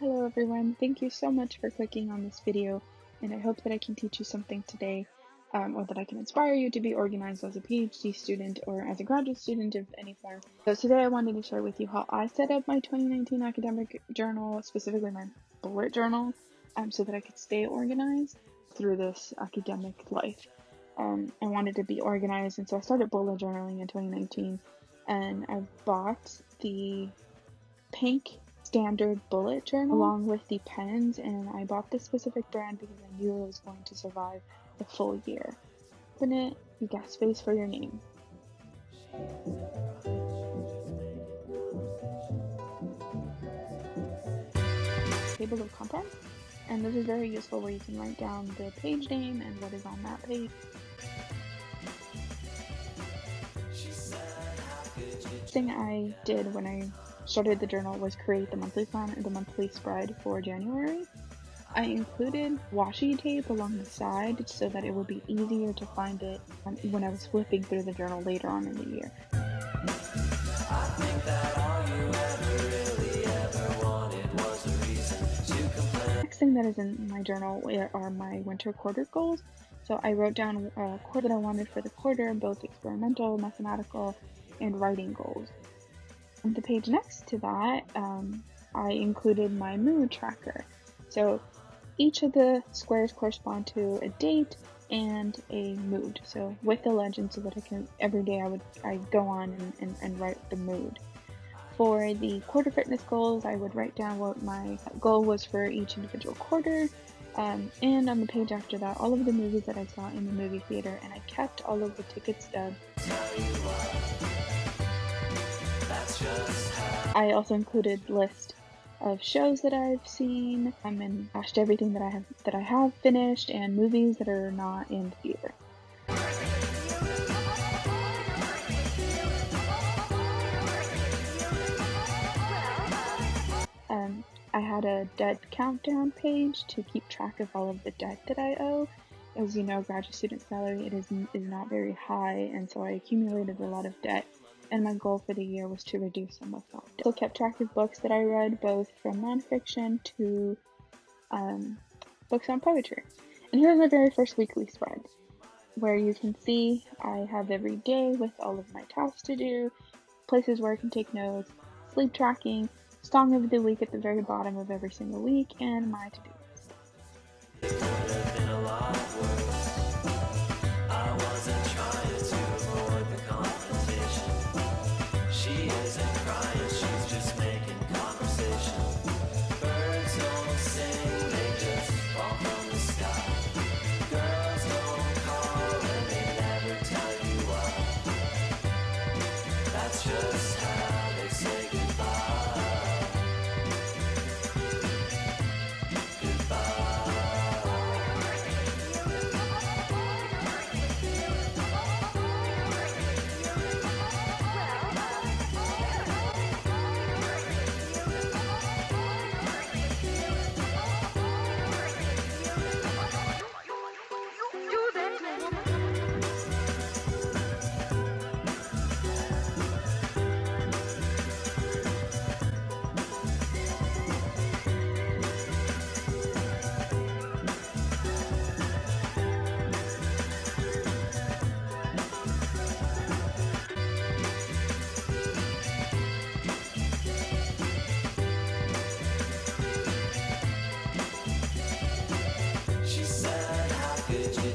Hello everyone, thank you so much for clicking on this video, and I hope that I can teach you something today, or that I can inspire you to be organized as a PhD student or as a graduate student of any form. So today I wanted to share with you how I set up my 2019 academic journal, specifically my bullet journal, so that I could stay organized through this academic life. I wanted to be organized, and so I started bullet journaling in 2019, and I bought the pink standard bullet journal along with the pens, and I bought this specific brand because I knew it was going to survive the full year. Open it, you got space for your name. Table of contents, and this is very useful where you can write down the page name and what is on that page. The thing I did when I started the journal was create the monthly plan and the monthly spread for January. I included washi tape along the side so that it would be easier to find it when I was flipping through the journal later on in the year. Next thing that is in my journal are my winter quarter goals. So I wrote down a quarter that I wanted for the quarter, both experimental, mathematical, and writing goals. On the page next to that, I included my mood tracker. So each of the squares correspond to a date and a mood. So with the legend, so that I can every day I go on and write the mood. For the quarter fitness goals, I would write down what my goal was for each individual quarter. And on the page after that, all of the movies that I saw in the movie theater, and I kept all of the ticket stubs. I also included list of shows that I've seen, and hashed everything that I have finished, and movies that are not in theater. I had a debt countdown page to keep track of all of the debt that I owe. As you know, graduate student salary is not very high, and so I accumulated a lot of debt, and my goal for the year was to reduce some of that. I also kept track of books that I read, both from nonfiction to books on poetry. And here's my very first weekly spread, where you can see I have every day with all of my tasks to do, places where I can take notes, sleep tracking, song of the week at the very bottom of every single week, and my to-do list.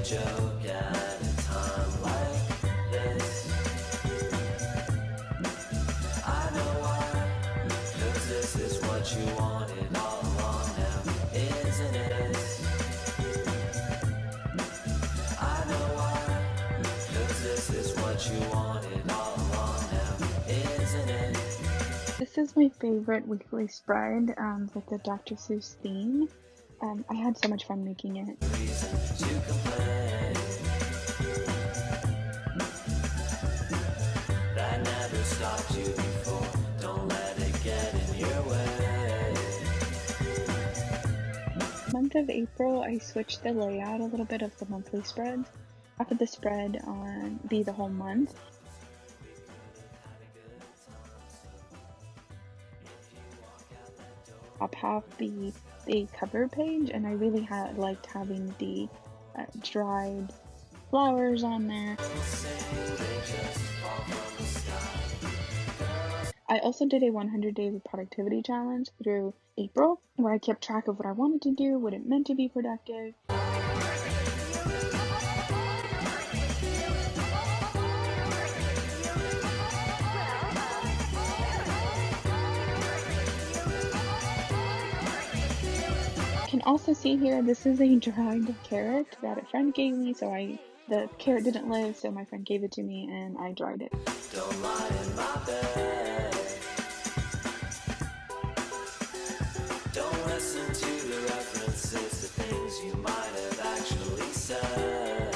Joke at a time like this. I know why, 'cause this is what you wanted all along now, isn't it? I know why, 'cause this is what you wanted all along now, isn't it? This is my favorite weekly spread with the Dr. Seuss theme. I had so much fun making it. Reason to complain. That never stopped you before. Don't let it get in your way. Month of April, I switched the layout a little bit of the monthly spread. Half of the spread be the whole month. top half the cover page, and I really liked having the dried flowers on there. I also did a 100 days of productivity challenge through April, where I kept track of what I wanted to do, what it meant to be productive. You can also see here, this is a dried carrot that a friend gave me, so the carrot didn't live, so my friend gave it to me and I dried it. Don't lie in my bed. Don't listen to the references to things you might have actually said.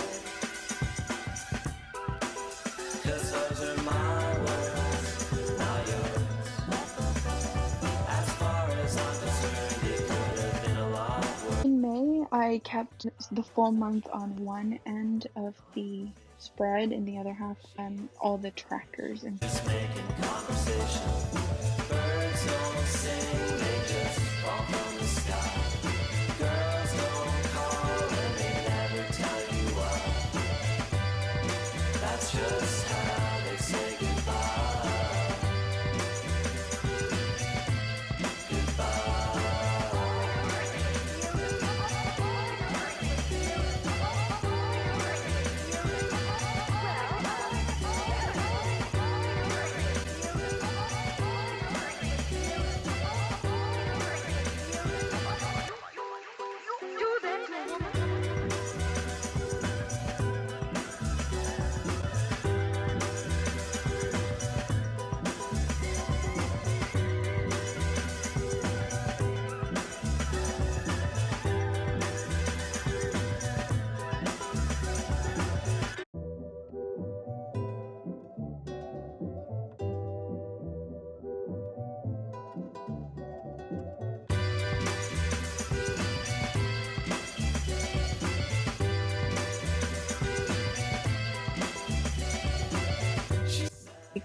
'Cause those are my words, not yours. As far as I'm concerned, it could have been a lot worse. In May, I kept the full month on one end of the spread, and the other half all the trackers. And Just making conversation. Birds don't sing, they just fall from the sky. Girls don't call and they never tell you why. That's just how they say goodbye.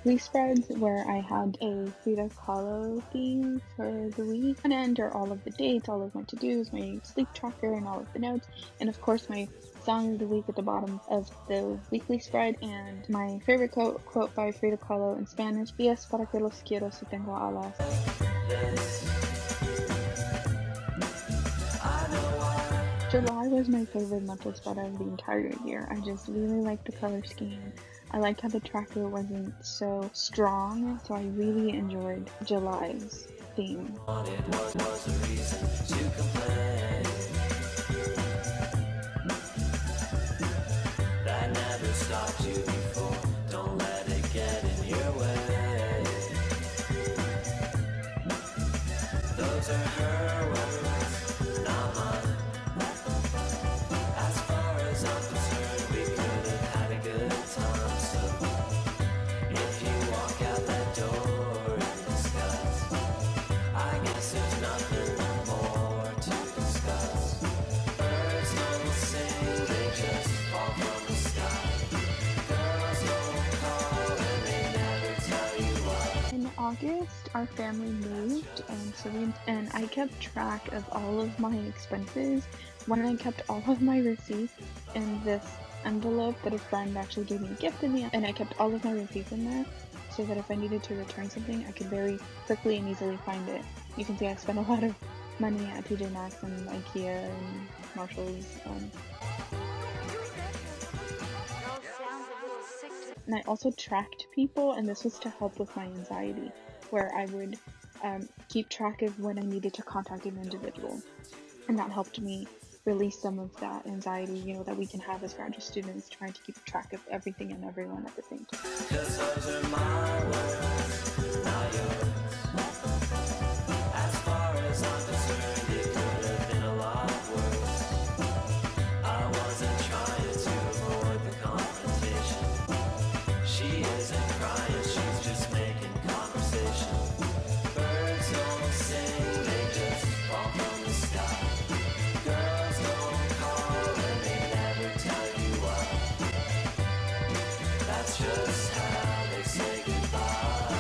weekly spreads where I had a Frida Kahlo theme for the week. And enter all of the dates, all of my to-dos, my sleep tracker, and all of the notes, and of course my song of the week at the bottom of the weekly spread, and my favorite quote by Frida Kahlo in Spanish: "Días para que los quiero si tengo alas." July was my favorite monthly spread of the entire year. I just really liked the color scheme. I liked how the tracker wasn't so strong, so I really enjoyed July's theme. That never stopped you before. Don't let it get in your way. Those are her words, not mine. As far as I'm concerned, we could have had a good time. So if you walk out that door in disgust, I guess there's nothing more to discuss. Birds don't sing, they just fall from the sky. Girls don't call and they never tell you why. In August, our family moved, and I kept track of all of my expenses. When I kept all of my receipts in this envelope that a friend actually gave me a gift in the end, and I kept all of my receipts in there so that if I needed to return something, I could very quickly and easily find it. You can see I spent a lot of money at TJ Maxx and IKEA and Marshalls. And I also tracked people, and this was to help with my anxiety, where I would keep track of when I needed to contact an individual, and that helped me release some of that anxiety, that we can have as graduate students, trying to keep track of everything and everyone at the same time. 'Cause those are my words, not yours. As far as I'm concerned, it could have been a lot worse. I wasn't trying to avoid the confrontation. She isn't crying, she's just making conversation. Birds don't sing, they just fall from the sky. Girls don't call and they never tell you why. That's just how they say goodbye.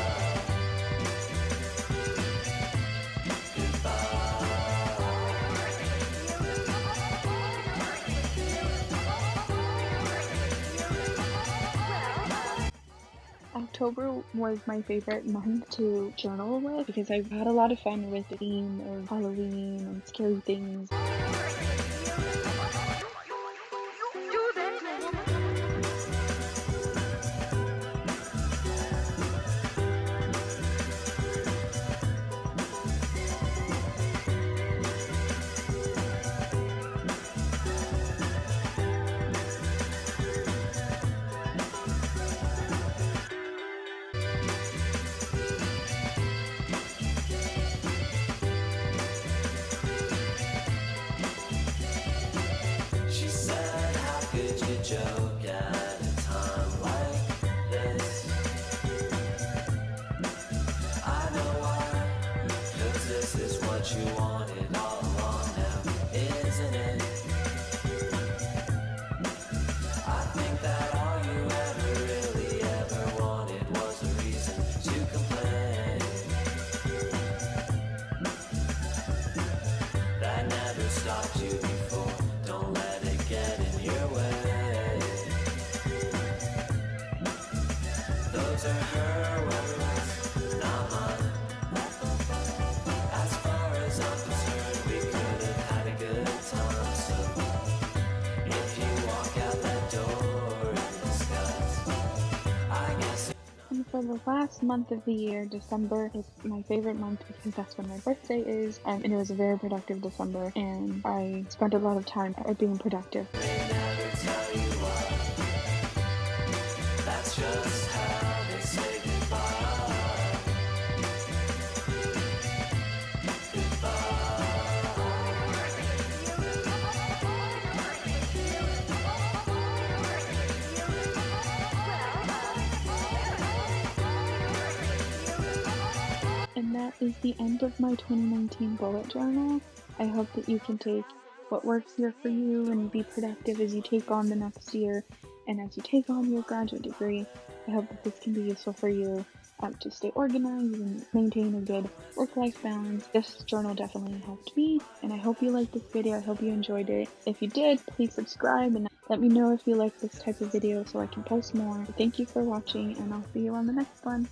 October was my favorite month to journal with because I had a lot of fun with the theme of Halloween and scary things. She said, how could you joke at a time like this? I know why, 'cause this is what you wanted all along now, isn't it? I think that all you ever really ever wanted was a reason to complain. That never stopped you before, don't let it get in your way. Those are her words, not mine. As far as I'm concerned, we could have had a good time. So if you walk out that door in disgust, I guess And for the last month of the year, December is my favorite month because that's when my birthday is, and it was a very productive December, and I spent a lot of time being productive. they never tell you why. That's just how they say goodbye. And that is the end of my 2019 bullet journal. I hope that you can take what works here for you and be productive as you take on the next year and as you take on your graduate degree. I hope that this can be useful for you to stay organized and maintain a good work-life balance. This journal definitely helped me, and I hope you liked this video. I hope you enjoyed it. If you did, please subscribe and let me know if you like this type of video so I can post more. Thank you for watching, and I'll see you on the next one.